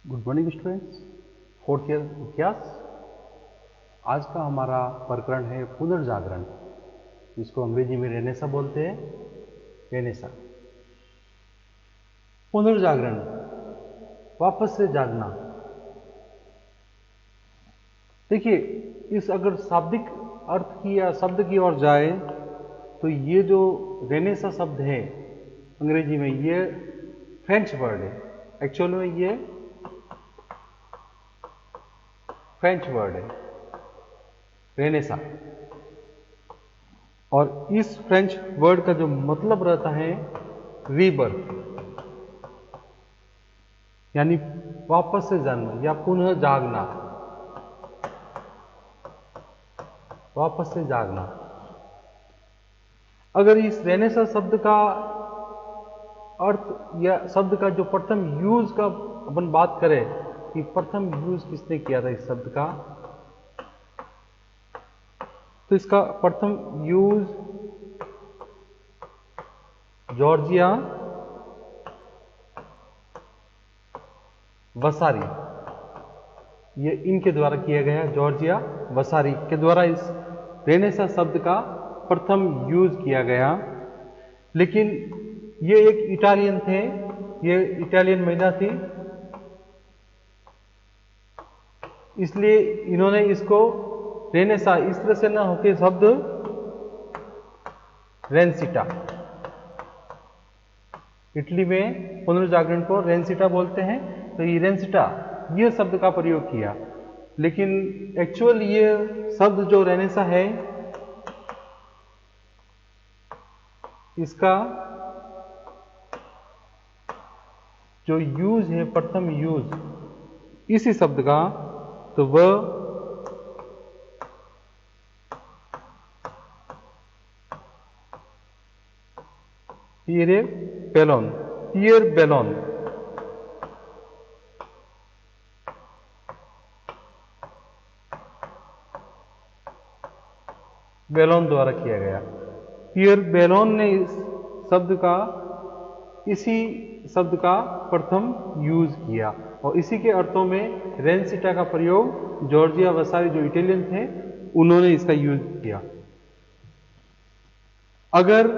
Good morning students. Fourth year इतिहास। आज का हमारा प्रकरण है पुनर्जागरण, जिसको अंग्रेजी में रेनेसा बोलते हैं। रेनेसा पुनर्जागरण, वापस से जागना। देखिए, इस अगर शाब्दिक अर्थ की या शब्द की ओर जाए तो ये जो रेनेसा शब्द है अंग्रेजी में, ये फ्रेंच वर्ड है। एक्चुअल में ये फ्रेंच वर्ड है रेनेसा, और इस फ्रेंच वर्ड का जो मतलब रहता है रीबर्थ, यानी वापस से जन्म या पुनः जागना, वापस से जागना। अगर इस रेनेसा शब्द का अर्थ या शब्द का जो प्रथम यूज का अपन बात करें कि प्रथम यूज किसने किया था इस शब्द का, तो इसका प्रथम यूज जॉर्जिया वसारी, ये इनके द्वारा किया गया। जॉर्जिया वसारी के द्वारा इस रेनेसा शब्द का प्रथम यूज किया गया। लेकिन ये एक इटालियन थे, ये इटालियन महिला थी, इसलिए इन्होंने इसको रेनेसा इस तरह से ना होके शब्द रेनसिटा, इटली में पुनर्जागरण को रेनसिटा बोलते हैं, तो ये रेनसिटा ये शब्द का प्रयोग किया। लेकिन एक्चुअल ये शब्द जो रेनेसा है, इसका जो यूज है, प्रथम यूज इसी शब्द का, तो वह पियर बेलोन, पियर बेलोन, बेलोन द्वारा किया गया। पियर बेलोन ने इस शब्द का, इसी शब्द का प्रथम यूज किया, और इसी के अर्थों में रेनसिटा का प्रयोग जॉर्जिया वसारी जो इटालियन थे उन्होंने इसका यूज किया। अगर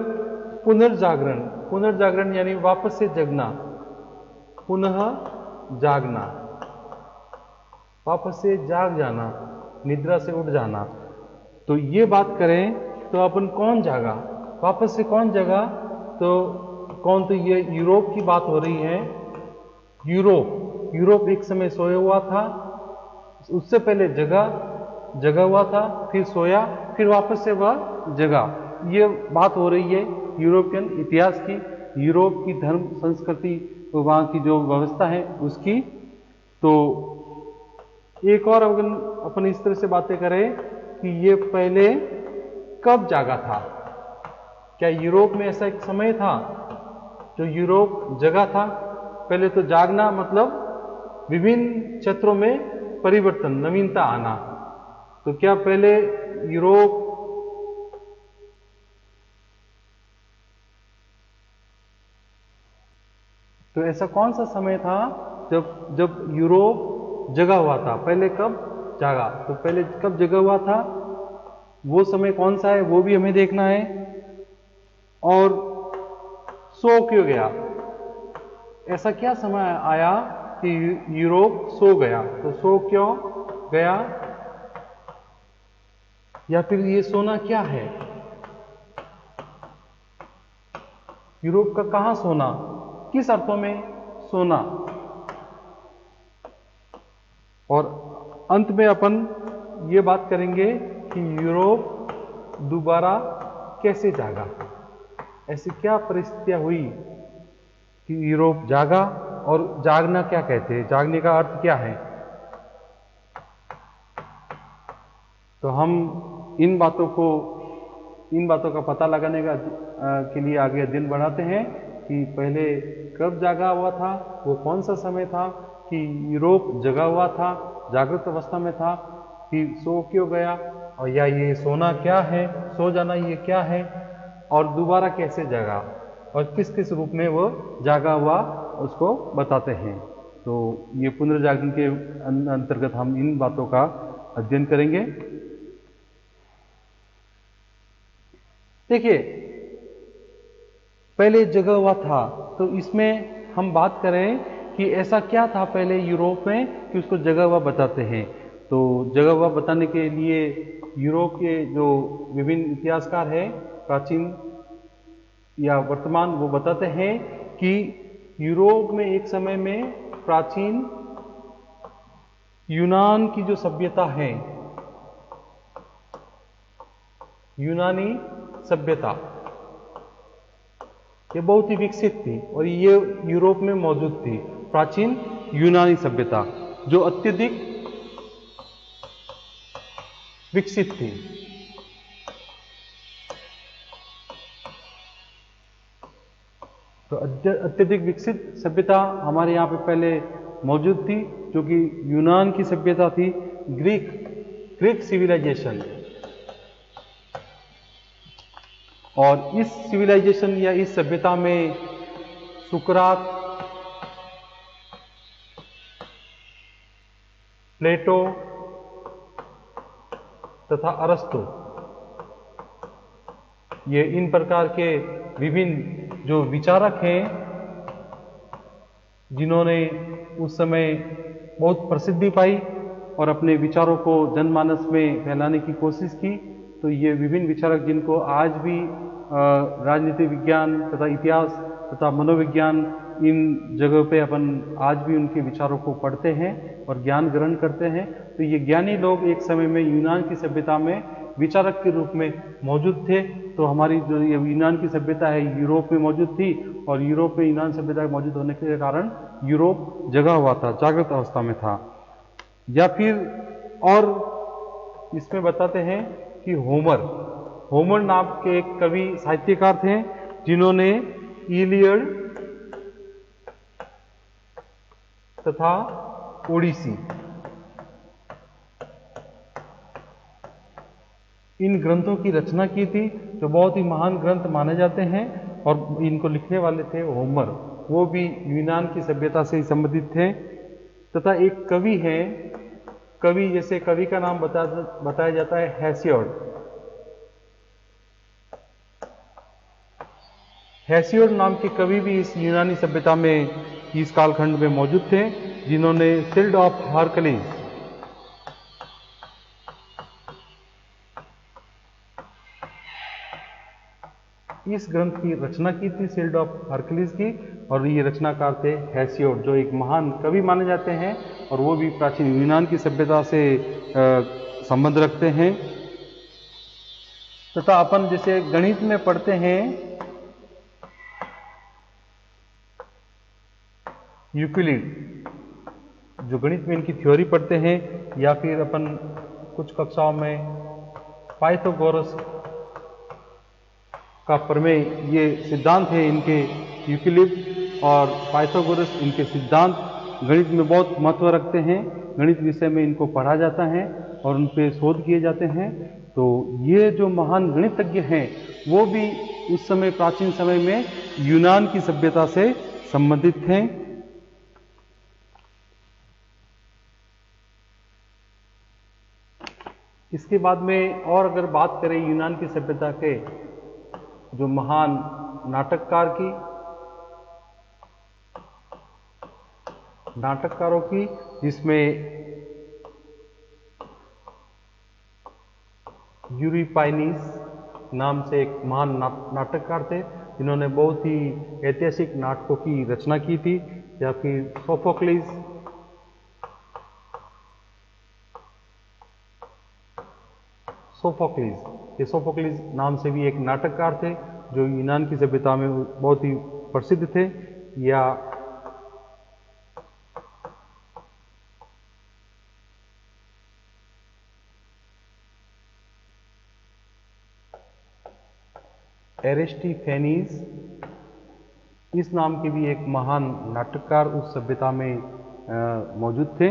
पुनर्जागरण, पुनर्जागरण यानी वापस से जगना, पुनः जागना, वापस से जाग जाना, निद्रा से उठ जाना, तो ये बात करें तो अपन कौन जागा, वापस से कौन जगा, तो कौन, तो ये यूरोप की बात हो रही है। यूरोप एक समय सोया हुआ था, उससे पहले जगा हुआ था, फिर सोया, फिर वापस से वह जगा। ये बात हो रही है यूरोपियन इतिहास की, यूरोप की धर्म संस्कृति, वहाँ की जो व्यवस्था है उसकी। तो एक और अगर अपन इस तरह से बातें करें कि ये पहले कब जागा था, क्या यूरोप में ऐसा एक समय था जो यूरोप जगा था? पहले तो जागना मतलब विभिन्न क्षेत्रों में परिवर्तन, नवीनता आना। तो क्या पहले यूरोप तो ऐसा कौन सा समय था जब यूरोप जगा हुआ था? पहले कब जागा, तो पहले कब जगा हुआ था, वो समय कौन सा है वो भी हमें देखना है। और सो क्यों गया, ऐसा क्या समय आया कि यूरोप सो गया, तो सो क्यों गया, या फिर ये सोना क्या है, यूरोप का कहां सोना, किस अर्थों में सोना। और अंत में अपन ये बात करेंगे कि यूरोप दोबारा कैसे जागा, ऐसी क्या परिस्थितियां हुई कि यूरोप जागा, और जागना क्या कहते हैं, जागने का अर्थ क्या है। तो हम इन बातों का पता लगाने के लिए आगे अध्ययन बढ़ाते हैं कि पहले कब जागा हुआ था, वो कौन सा समय था कि यूरोप जगा हुआ था, जागृत अवस्था में था, फिर सो क्यों गया, और या ये सोना क्या है, सो जाना ये क्या है, और दोबारा कैसे जगा, और किस किस रूप में वो जागा हुआ उसको बताते हैं। तो ये पुनर्जागरण के अंतर्गत हम इन बातों का अध्ययन करेंगे। देखिए, पहले जगा हुआ था, तो इसमें हम बात करें कि ऐसा क्या था पहले यूरोप में कि उसको जगा हुआ बताते हैं। तो जगा हुआ बताने के लिए यूरोप के जो विभिन्न इतिहासकार हैं, प्राचीन या वर्तमान, वो बताते हैं कि यूरोप में एक समय में प्राचीन यूनान की जो सभ्यता है, यूनानी सभ्यता, ये बहुत ही विकसित थी और ये यूरोप में मौजूद थी। प्राचीन यूनानी सभ्यता जो अत्यधिक विकसित थी। तो अत्यधिक विकसित सभ्यता हमारे यहाँ पे पहले मौजूद थी, जो कि यूनान की सभ्यता थी, ग्रीक सिविलाइजेशन। और इस सिविलाइजेशन या इस सभ्यता में सुकरात, प्लेटो तथा अरस्तु, ये इन प्रकार के विभिन्न जो विचारक हैं, जिन्होंने उस समय बहुत प्रसिद्धि पाई और अपने विचारों को जनमानस में फैलाने की कोशिश की। तो ये विभिन्न विचारक, जिनको आज भी राजनीति विज्ञान तथा इतिहास तथा मनोविज्ञान, इन जगहों पे अपन आज भी उनके विचारों को पढ़ते हैं और ज्ञान ग्रहण करते हैं। तो ये ज्ञानी लोग एक समय में यूनान की सभ्यता में विचारक के रूप में मौजूद थे। तो हमारी जो ये यूनान की सभ्यता है, यूरोप में मौजूद थी और यूरोप में यूनान सभ्यता मौजूद होने के कारण यूरोप जगा हुआ था, जागृत अवस्था में था। या फिर और इसमें बताते हैं कि होमर नाम के एक कवि साहित्यकार थे, जिन्होंने इलियड तथा ओडिसी, इन ग्रंथों की रचना की थी, जो बहुत ही महान ग्रंथ माने जाते हैं। और इनको लिखने वाले थे होमर, वो भी यूनान की सभ्यता से संबंधित थे। तथा एक कवि है, कवि जैसे कवि का नाम बताया जाता है हेसियोड नाम के कवि भी इस यूनानी सभ्यता में, इस कालखंड में मौजूद थे, जिन्होंने शिल्ड ऑफ हरकुलिस, इस ग्रंथ की रचना की थी, शिल्ड ऑफ हरकुलिस की। और ये रचनाकार थे हेसियोड, जो एक महान कवि माने जाते हैं और वो भी प्राचीन यूनान की सभ्यता से संबंध रखते हैं। तथा अपन जैसे गणित में पढ़ते हैं, यूक्लिड, जो गणित में इनकी थ्योरी पढ़ते हैं, या फिर अपन कुछ कक्षाओं में पाइथागोरस का प्रमेय, ये सिद्धांत है इनके, यूक्लिड और पाइथागोरस, इनके सिद्धांत गणित में बहुत महत्व रखते हैं। गणित विषय में इनको पढ़ा जाता है और उन पे शोध किए जाते हैं। तो ये जो महान गणितज्ञ हैं, वो भी उस समय प्राचीन समय में यूनान की सभ्यता से संबंधित थे। इसके बाद में और अगर बात करें यूनान की सभ्यता के जो महान नाटककारों की, जिसमें यूरिपाइनिस नाम से एक महान नाटककार थे, जिन्होंने बहुत ही ऐतिहासिक नाटकों की रचना की थी। या फिर सोफोक्लिस नाम से भी एक नाटककार थे, जो यूनान की सभ्यता में बहुत ही प्रसिद्ध थे। या एरिस्टोफेनीज, इस नाम के भी एक महान नाटककार उस सभ्यता में मौजूद थे।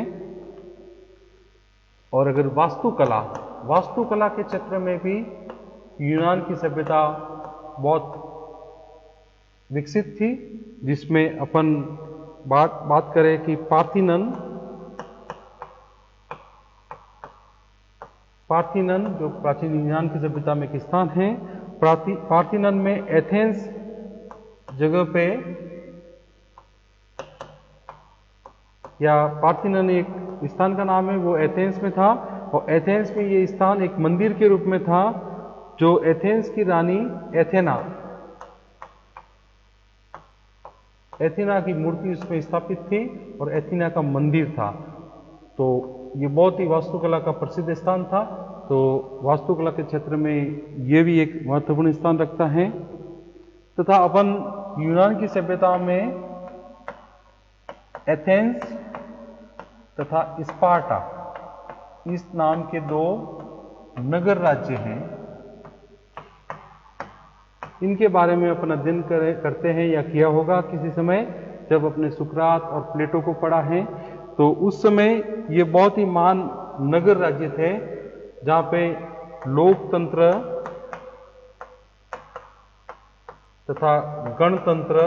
और अगर वास्तुकला के क्षेत्र में भी यूनान की सभ्यता बहुत विकसित थी, जिसमें अपन बात करें कि पार्थिनन जो प्राचीन यूनान की सभ्यता में एक स्थान है, पार्थिनन में एथेंस जगह पे, या पार्थिनन एक स्थान का नाम है, वो एथेंस में था। और एथेंस में ये स्थान एक मंदिर के रूप में था, जो एथेंस की रानी एथेना की मूर्ति उसमें स्थापित थी और एथेना का मंदिर था। तो ये बहुत ही वास्तुकला का प्रसिद्ध स्थान था। तो वास्तुकला के क्षेत्र में ये भी एक महत्वपूर्ण स्थान रखता है। तथा अपन यूनान की सभ्यता में एथेंस तथा स्पार्टा इस नाम के दो नगर राज्य हैं, इनके बारे में अपन अध्ययन करते हैं या किया होगा किसी समय, जब अपने सुकरात और प्लेटो को पढ़ा है। तो उस समय ये बहुत ही महान नगर राज्य थे, जहाँ पे लोकतंत्र तथा गणतंत्र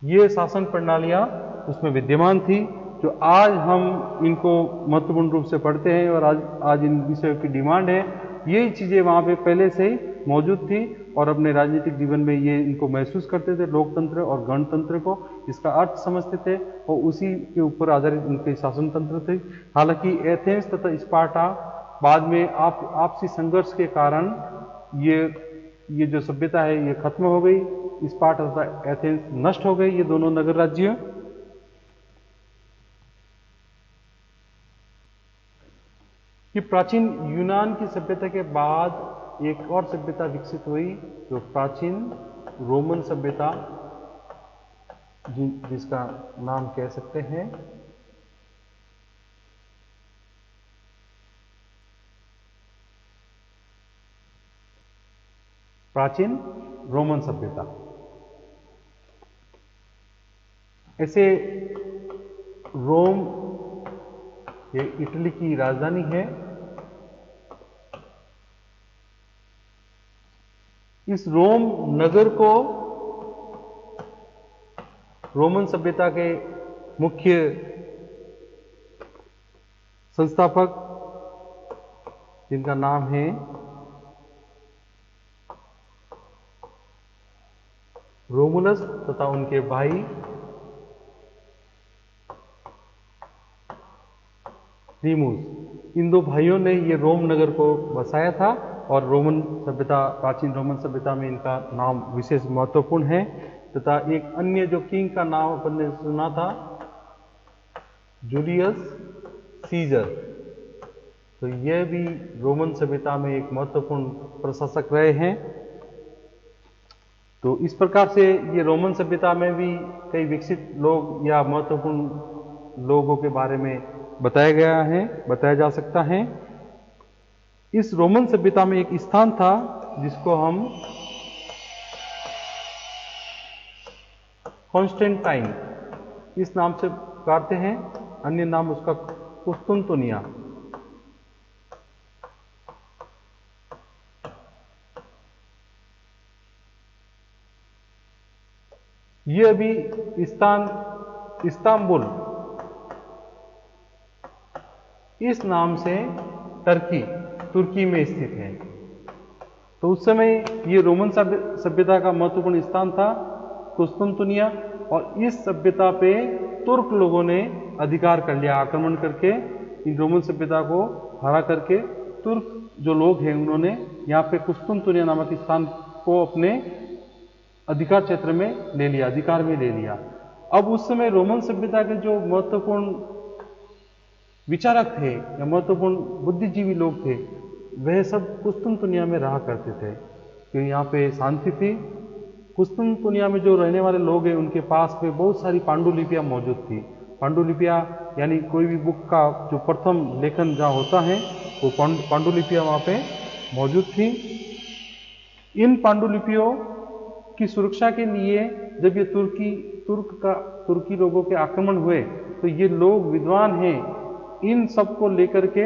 ये शासन प्रणालियां उसमें विद्यमान थी, जो आज हम इनको महत्वपूर्ण रूप से पढ़ते हैं और आज इन विषयों की डिमांड है। यही चीजें वहां पे पहले से ही मौजूद थी और अपने राजनीतिक जीवन में ये इनको महसूस करते थे, लोकतंत्र और गणतंत्र को, इसका अर्थ समझते थे और उसी के ऊपर आधारित उनके शासन तंत्र थे। हालांकि एथेंस तथा स्पार्टा बाद में आपसी संघर्ष के कारण ये जो सभ्यता है ये खत्म हो गई। स्पार्टा तथा एथेंस नष्ट हो गई, ये दोनों नगर राज्य। कि प्राचीन यूनान की सभ्यता के बाद एक और सभ्यता विकसित हुई, जो प्राचीन रोमन सभ्यता, जिसका नाम कह सकते हैं प्राचीन रोमन सभ्यता। ऐसे रोम ये इटली की राजधानी है। इस रोम नगर को रोमन सभ्यता के मुख्य संस्थापक, जिनका नाम है रोमुलस तथा उनके भाई रीमुस, इन दो भाइयों ने ये रोम नगर को बसाया था और रोमन सभ्यता, प्राचीन रोमन सभ्यता में इनका नाम विशेष महत्वपूर्ण है। तथा एक अन्य जो किंग का नाम अपन ने सुना था, जूलियस सीजर, तो यह भी रोमन सभ्यता में एक महत्वपूर्ण प्रशासक रहे हैं। तो इस प्रकार से ये रोमन सभ्यता में भी कई विकसित लोग या महत्वपूर्ण लोगों के बारे में बताया जा सकता है। इस रोमन सभ्यता में एक स्थान था जिसको हम कॉन्स्टेंटाइन इस नाम से पुकारते हैं, अन्य नाम उसका कुस्तुनतुनिया। यह भी स्थान इस्तांबुल इस नाम से तुर्की में स्थित है। तो उस समय ये रोमन सभ्यता का महत्वपूर्ण स्थान था कुस्तुनतुनिया, और इस सभ्यता पे तुर्क लोगों ने अधिकार कर लिया, आक्रमण करके इन रोमन सभ्यता को हरा करके तुर्क जो लोग हैं उन्होंने यहाँ पे कुस्तुनतुनिया नामक स्थान को अपने अधिकार क्षेत्र में ले लिया, अधिकार में ले लिया। अब उस समय रोमन सभ्यता के जो महत्वपूर्ण विचारक थे या महत्वपूर्ण बुद्धिजीवी लोग थे, वह सब कुस्तुनतुनिया में रहा करते थे, क्योंकि यहाँ पे शांति थी। कुस्तुनतुनिया में जो रहने वाले लोग हैं उनके पास में बहुत सारी पांडुलिपियां मौजूद थी। पांडुलिपियां यानी कोई भी बुक का जो प्रथम लेखन जहाँ होता है वो पांडुलिपियां वहाँ पे मौजूद थी। इन पांडुलिपियों की सुरक्षा के लिए जब ये तुर्की लोगों के आक्रमण हुए तो ये लोग विद्वान हैं, इन सब को लेकर के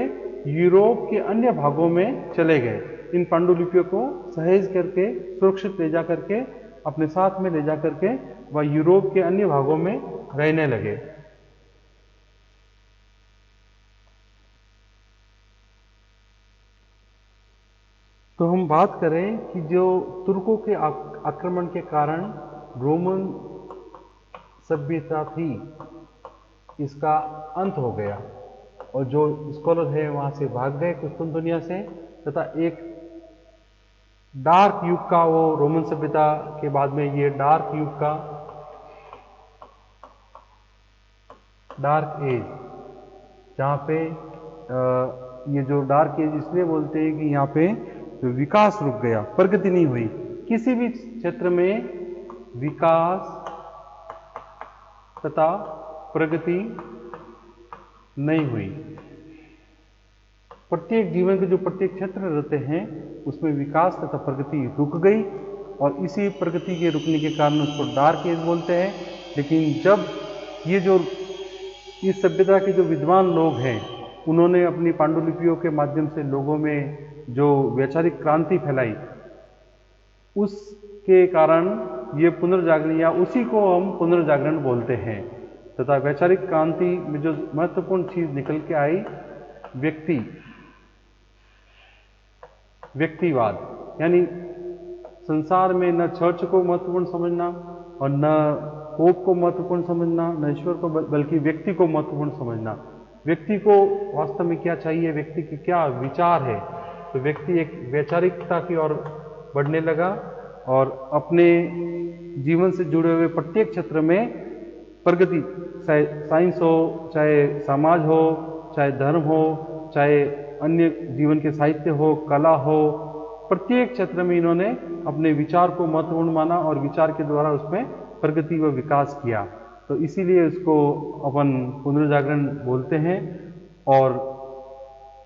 यूरोप के अन्य भागों में चले गए। इन पांडुलिपियों को सहेज करके सुरक्षित ले जा करके अपने साथ में ले जा करके वह यूरोप के अन्य भागों में रहने लगे। तो हम बात करें कि जो तुर्कों के आक्रमण के कारण रोमन सभ्यता थी, इसका अंत हो गया और जो स्कॉलर है वहां से भाग गए कुस्तुनतुनिया से, तथा एक डार्क युग का, वो रोमन सभ्यता के बाद में ये डार्क युग का, डार्क एज, जहाँ पे ये जो डार्क एज इसलिए बोलते हैं कि यहाँ पे विकास रुक गया, प्रगति नहीं हुई, किसी भी क्षेत्र में विकास तथा प्रगति नहीं हुई। प्रत्येक जीवन के जो प्रत्येक क्षेत्र रहते हैं उसमें विकास तथा प्रगति रुक गई और इसी प्रगति के रुकने के कारण उसको डार्क एज बोलते हैं। लेकिन जब ये जो इस सभ्यता के जो विद्वान लोग हैं उन्होंने अपनी पांडुलिपियों के माध्यम से लोगों में जो वैचारिक क्रांति फैलाई, उसके कारण ये पुनर्जागरण, या उसी को हम पुनर्जागरण बोलते हैं। तथा वैचारिक क्रांति में जो महत्वपूर्ण चीज निकल के आई, व्यक्तिवाद, यानी संसार में न चर्च को महत्वपूर्ण समझना और न पोप को महत्वपूर्ण समझना, न ईश्वर को, बल्कि व्यक्ति को महत्वपूर्ण समझना। व्यक्ति को वास्तव में क्या चाहिए, व्यक्ति के क्या विचार है, तो व्यक्ति एक वैचारिकता की ओर बढ़ने लगा और अपने जीवन से जुड़े हुए प्रत्येक क्षेत्र में प्रगति, चाहे साइंस हो, चाहे समाज हो, चाहे धर्म हो, चाहे अन्य जीवन के साहित्य हो, कला हो, प्रत्येक क्षेत्र में इन्होंने अपने विचार को महत्वपूर्ण माना और विचार के द्वारा उसमें प्रगति व विकास किया। तो इसीलिए इसको अपन पुनर्जागरण बोलते हैं। और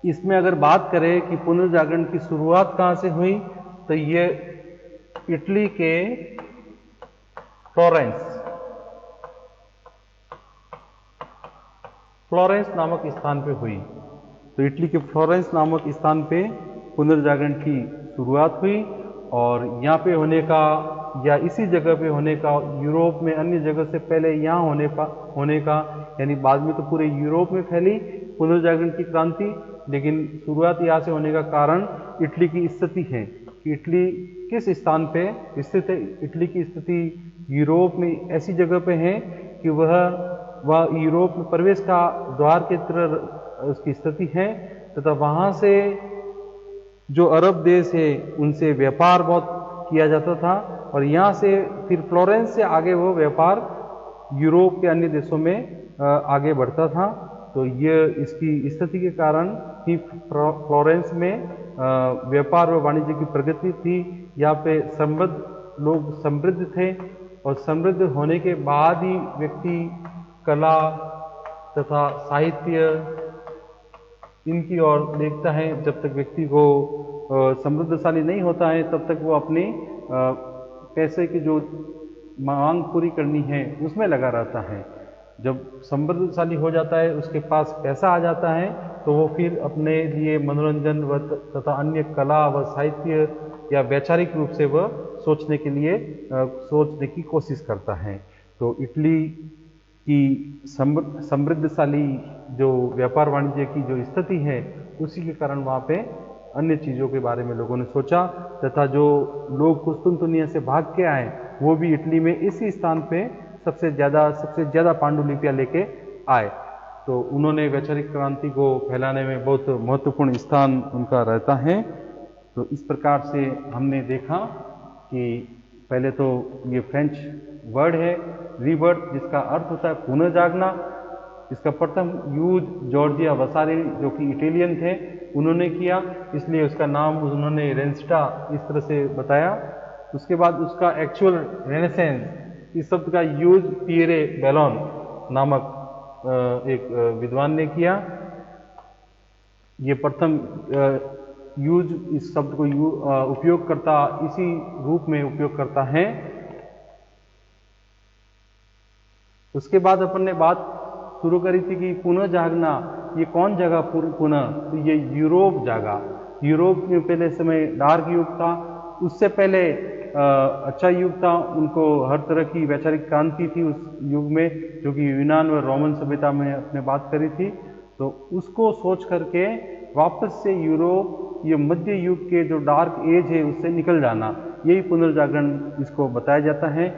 इसमें अगर बात करें कि पुनर्जागरण की शुरुआत कहाँ से हुई, तो ये इटली के फ्लोरेंस नामक स्थान पे हुई। तो इटली के फ्लोरेंस नामक स्थान पे पुनर्जागरण की शुरुआत हुई और यहाँ पे होने का, या इसी जगह पे होने का, यूरोप में अन्य जगह से पहले यहाँ होने का, यानी बाद में तो पूरे यूरोप में फैली पुनर्जागरण की क्रांति, लेकिन शुरुआत यहाँ से होने का कारण इटली की स्थिति है कि इटली किस स्थान पे स्थित है। इटली की स्थिति यूरोप में ऐसी जगह पे है कि वह यूरोप में प्रवेश का द्वार के तरह उसकी स्थिति है, तथा वहाँ से जो अरब देश है उनसे व्यापार बहुत किया जाता था और यहाँ से फिर फ्लोरेंस से आगे वो व्यापार यूरोप के अन्य देशों में आगे बढ़ता था। तो ये इसकी स्थिति के कारण ही फ्लोरेंस में व्यापार व वाणिज्य की प्रगति थी। यहाँ पे लोग समृद्ध थे और समृद्ध होने के बाद ही व्यक्ति कला तथा साहित्य इनकी ओर देखता है। जब तक व्यक्ति को समृद्धशाली नहीं होता है तब तक वो अपनी पैसे की जो मांग पूरी करनी है उसमें लगा रहता है। जब समृद्धशाली हो जाता है, उसके पास पैसा आ जाता है, तो वो फिर अपने लिए मनोरंजन व तथा अन्य कला व साहित्य या वैचारिक रूप से वह सोचने की कोशिश करता है। तो इटली की समृद्धशाली जो व्यापार वाणिज्य की जो स्थिति है उसी के कारण वहाँ पे अन्य चीज़ों के बारे में लोगों ने सोचा, तथा जो लोग कुस्तुनतुनिया से भाग के आए वो भी इटली में इसी स्थान पे सबसे ज़्यादा पांडुलिपियाँ लेके आए। तो उन्होंने वैचारिक क्रांति को फैलाने में बहुत महत्वपूर्ण स्थान उनका रहता है। तो इस प्रकार से हमने देखा कि पहले तो ये फ्रेंच वर्ड है रीबर्थ, जिसका अर्थ होता है पुनः जागना। इसका प्रथम यूज जॉर्जिया वसारी जो कि इटालियन थे उन्होंने किया, इसलिए उसका नाम उन्होंने रेनेस्टा इस तरह से बताया। उसके बाद उसका एक्चुअल रेनेसेंस इस शब्द का यूज पियरे बेलोन नामक एक विद्वान ने किया। ये प्रथम यूज इस शब्द को उपयोगकर्ता इसी रूप में उपयोग करता है। उसके बाद अपन ने बात शुरू करी थी कि पुनः जागना, ये कौन जगह पुनः, तो ये यूरोप जागा। यूरोप में पहले समय डार्क युग था, उससे पहले अच्छा युग था, उनको हर तरह की वैचारिक क्रांति थी उस युग में, जो कि यूनान व रोमन सभ्यता में अपने बात करी थी। तो उसको सोच करके वापस से यूरोप, ये मध्य युग के जो डार्क एज है उससे निकल जाना, यही पुनर्जागरण इसको बताया जाता है।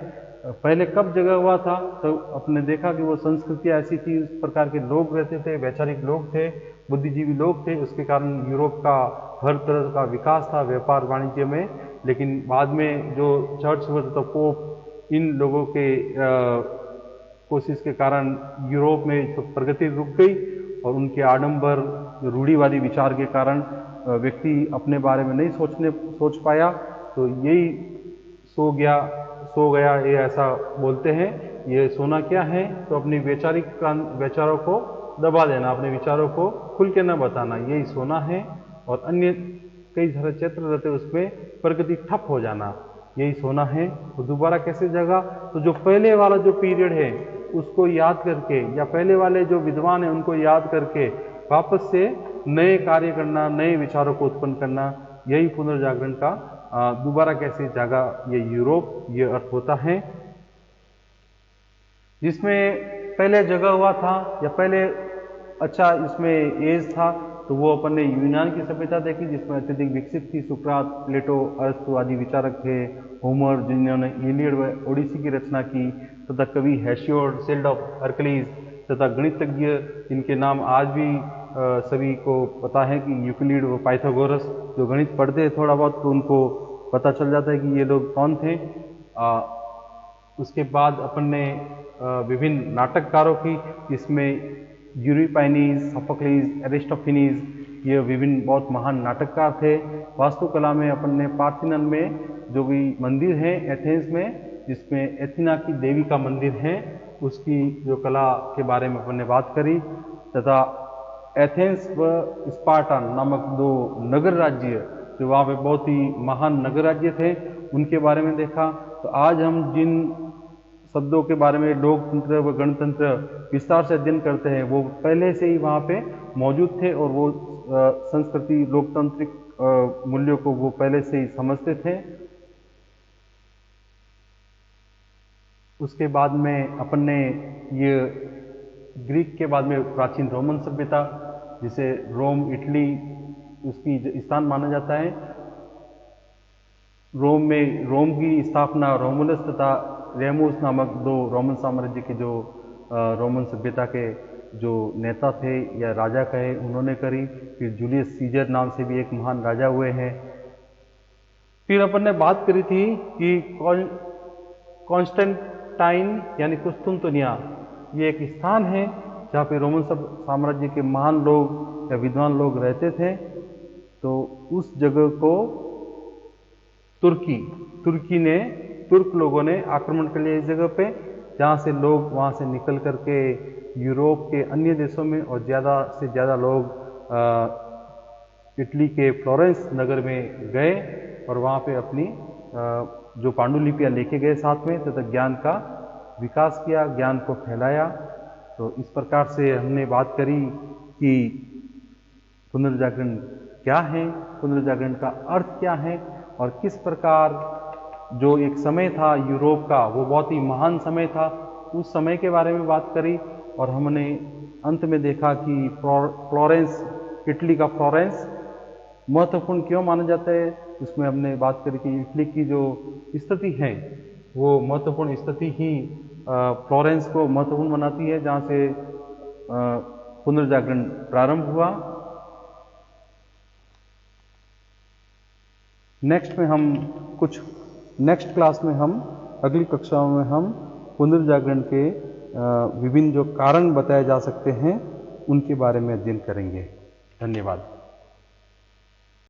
पहले कब जगह हुआ था, तो अपने देखा कि वो संस्कृतियाँ ऐसी थी, उस प्रकार के लोग रहते थे, वैचारिक लोग थे, बुद्धिजीवी लोग थे, उसके कारण यूरोप का हर तरह का विकास था व्यापार वाणिज्य में। लेकिन बाद में जो चर्च हुआ तो पोप, इन लोगों के कोशिश के कारण यूरोप में तो प्रगति रुक गई, और उनके आडंबर रूढ़िवादी विचार के कारण व्यक्ति अपने बारे में नहीं सोच पाया। तो यही सो गया ये ऐसा बोलते हैं। ये सोना क्या है, तो अपनी विचारों को दबा देना, अपने विचारों को खुल के न बताना, यही सोना है। और अन्य कई सारे क्षेत्र रहते उसमें प्रगति ठप हो जाना, यही सोना है। तो दोबारा कैसे जगा, तो जो पहले वाला जो पीरियड है उसको याद करके, या पहले वाले जो विद्वान हैं उनको याद करके वापस से नए कार्य करना, नए विचारों को उत्पन्न करना, यही पुनर्जागरण का दोबारा कैसे जागा ये यूरोप, ये अर्थ होता है। जिसमें पहले जगह हुआ था या पहले अच्छा इसमें एज था, तो वो अपन ने यूनान की सभ्यता देखी, जिसमें अत्यधिक विकसित थी। सुकरात, प्लेटो, अरस्तु आदि विचारक थे। होमर, जिन्होंने इलियड व ओडिसी की रचना की, तथा कवि हेसियोड, सेल्ड ऑफ हरक्लीज, तथा गणितज्ञ जिनके नाम आज भी सभी को पता है कि यूक्लिड व पाइथागोरस, जो गणित पढ़ते हैं थोड़ा बहुत तो उनको पता चल जाता है कि ये लोग कौन थे। उसके बाद अपन ने विभिन्न नाटककारों की, इसमें यूरिपाइनीज, सोफोक्लीज, एरिस्टोफेनीज, ये विभिन्न बहुत महान नाटककार थे। वास्तुकला में अपन ने पार्थिनन में जो भी मंदिर है एथेंस में, जिसमें एथिना की देवी का मंदिर है, उसकी जो कला के बारे में अपन ने बात करी। तथा एथेंस व स्पार्टा नामक दो नगर राज्य, जो वहाँ पे बहुत ही महान नगर राज्य थे, उनके बारे में देखा। तो आज हम जिन शब्दों के बारे में लोकतंत्र व गणतंत्र विस्तार से अध्ययन करते हैं, वो पहले से ही वहाँ पे मौजूद थे, और वो संस्कृति, लोकतांत्रिक मूल्यों को वो पहले से ही समझते थे। उसके बाद में अपन ने ये ग्रीक के बाद में प्राचीन रोमन सभ्यता, जिसे रोम, इटली उसकी स्थान माना जाता है। रोम में रोम की स्थापना रोमुलस तथा रेमुस नामक दो रोमन साम्राज्य के जो रोमन सभ्यता के जो नेता थे या राजा कहे, उन्होंने करी। फिर जूलियस सीजर नाम से भी एक महान राजा हुए हैं। फिर अपन ने बात करी थी कि कॉन्स्टेंटाइन यानी कुस्तुनतुनिया, ये एक स्थान है जहाँ पे रोमन साम्राज्य के महान लोग या विद्वान लोग रहते थे। तो उस जगह को तुर्क लोगों ने आक्रमण कर लिया इस जगह पे, जहाँ से लोग वहाँ से निकल करके यूरोप के अन्य देशों में, और ज़्यादा से ज़्यादा लोग इटली के फ्लोरेंस नगर में गए, और वहाँ पे अपनी जो पांडुलिपियाँ लेके गए साथ में, तथा ज्ञान का विकास किया, ज्ञान को फैलाया। तो इस प्रकार से हमने बात करी कि पुनर्जागरण क्या है, पुनर्जागरण का अर्थ क्या है, और किस प्रकार जो एक समय था यूरोप का, वो बहुत ही महान समय था, उस समय के बारे में बात करी। और हमने अंत में देखा कि फ्लोरेंस, इटली का फ्लोरेंस महत्वपूर्ण क्यों माना जाता है। उसमें हमने बात करी कि इटली की जो स्थिति है, वो महत्वपूर्ण स्थिति ही फ्लोरेंस को महत्वपूर्ण बनाती है, जहाँ से पुनर्जागरण प्रारंभ हुआ। नेक्स्ट क्लास में हम, अगली कक्षाओं में हम पुनर्जागरण के विभिन्न जो कारण बताए जा सकते हैं, उनके बारे में अध्ययन करेंगे। धन्यवाद।